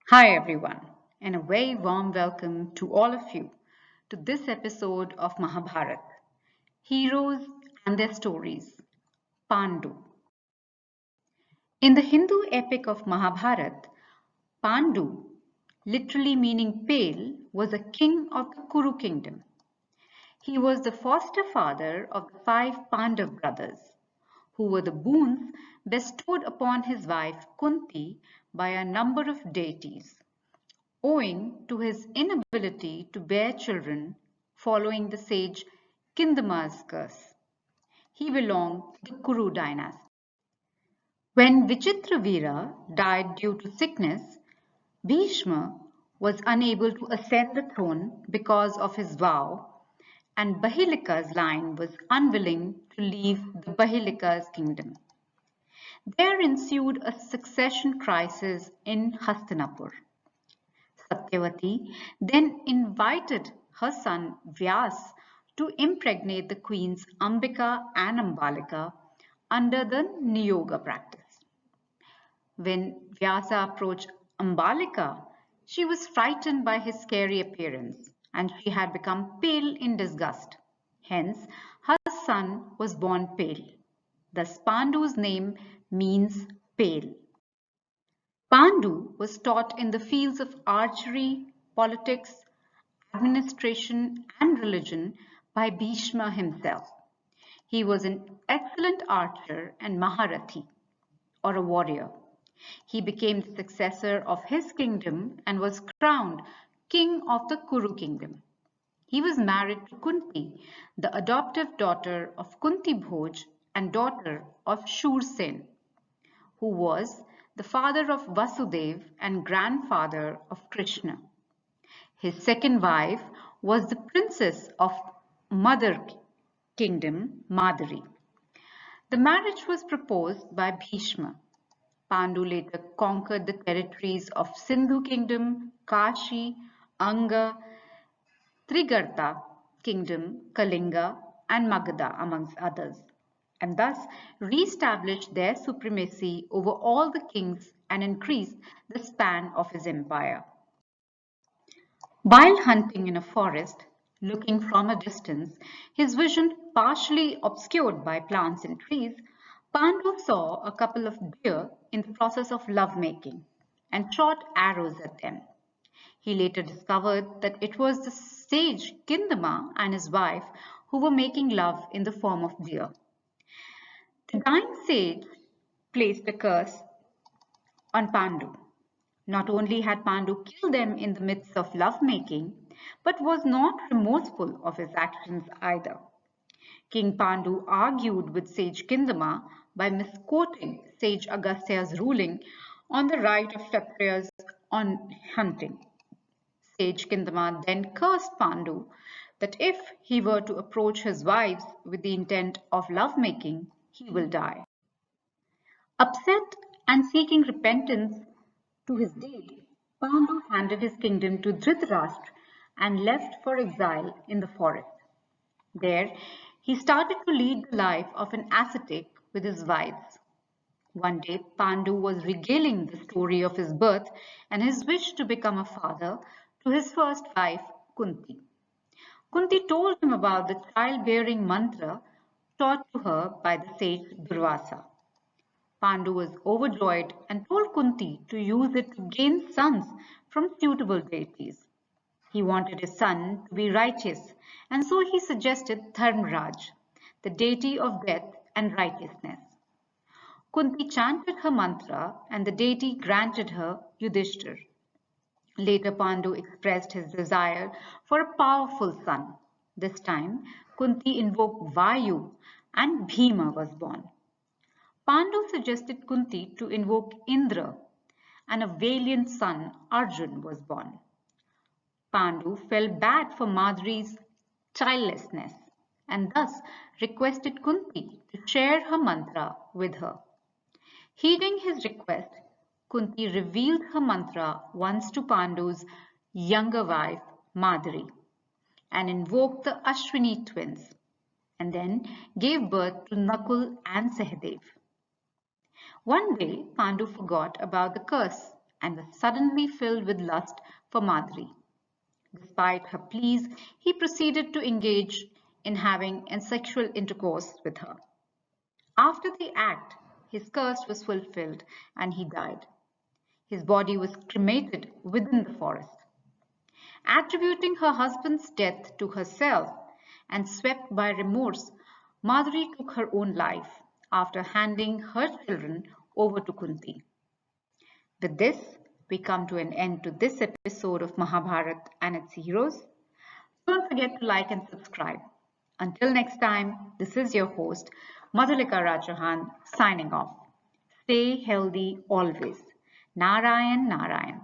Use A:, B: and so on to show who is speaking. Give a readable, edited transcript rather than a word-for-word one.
A: Hi everyone, and a very warm welcome to all of you to this episode of Mahabharat, Heroes and Their Stories, Pandu. In the Hindu epic of Mahabharat, Pandu, literally meaning pale, was a king of the Kuru Kingdom. He was the foster father of the five Pandav brothers, who were the boons bestowed upon his wife Kunti by a number of deities, owing to his inability to bear children following the sage Kindama's curse. He belonged to the Kuru Dynasty. When Vichitravira died due to sickness, Bhishma was unable to ascend the throne because of his vow, and Bahilika's line was unwilling to leave the Bahilika's kingdom. There ensued a succession crisis in Hastinapur. Satyavati then invited her son Vyas to impregnate the queens Ambika and Ambalika under the Niyoga practice. When Vyasa approached Ambalika, she was frightened by his scary appearance and she had become pale in disgust. Hence, her son was born pale. Thus, Pandu's name means pale. Pandu was taught in the fields of archery, politics, administration, and religion by Bhishma himself. He was an excellent archer and Maharathi, or a warrior. He became the successor of his kingdom and was crowned king of the Kuru Kingdom. He was married to Kunti, the adoptive daughter of Kunti Bhoj and daughter of Shur Sen, who was the father of Vasudev and grandfather of Krishna. His second wife was the princess of Mother Kingdom, Madhuri. The marriage was proposed by Bhishma. Pandu later conquered the territories of Sindhu Kingdom, Kashi, Anga, Trigarta Kingdom, Kalinga, and Magadha, amongst others, and thus re-established their supremacy over all the kings and increased the span of his empire. While hunting in a forest, looking from a distance, his vision partially obscured by plants and trees, Pandu saw a couple of deer in the process of lovemaking and shot arrows at them. He later discovered that it was the sage Kindama and his wife who were making love in the form of deer. The dying sage placed a curse on Pandu. Not only had Pandu killed them in the midst of lovemaking, but was not remorseful of his actions either. King Pandu argued with sage Kindama by misquoting sage Agastya's ruling on the right of Kshatriyas on hunting. Sage Kindama then cursed Pandu that if he were to approach his wives with the intent of lovemaking, he will die. Upset and seeking repentance to his deed, Pandu handed his kingdom to Dhritarashtra and left for exile in the forest. There, he started to lead the life of an ascetic with his wives. One day, Pandu was regaling the story of his birth and his wish to become a father to his first wife, Kunti. Kunti told him about the childbearing mantra taught to her by the sage Durvasa. Pandu was overjoyed and told Kunti to use it to gain sons from suitable deities. He wanted his son to be righteous, and so he suggested Dharmraj, the deity of death and righteousness. Kunti chanted her mantra and the deity granted her Yudhishthir. Later, Pandu expressed his desire for a powerful son. This time, Kunti invoked Vayu and Bhima was born. Pandu suggested Kunti to invoke Indra and a valiant son, Arjun, was born. Pandu felt bad for Madhuri's childlessness and thus requested Kunti to share her mantra with her. Heeding his request, Kunti revealed her mantra once to Pandu's younger wife, Madhuri, and invoked the Ashwini twins, and then gave birth to Nakul and Sahadev. One day, Pandu forgot about the curse and was suddenly filled with lust for Madhuri. Despite her pleas, he proceeded to engage in having sexual intercourse with her. After the act, his curse was fulfilled and he died. His body was cremated within the forest. Attributing her husband's death to herself and swept by remorse, Madhuri took her own life after handing her children over to Kunti. With this, we come to an end to this episode of Mahabharat and its heroes. Don't forget to like and subscribe. Until next time, this is your host, Madhulika Chauhan, signing off. Stay healthy always. Narayan Narayan.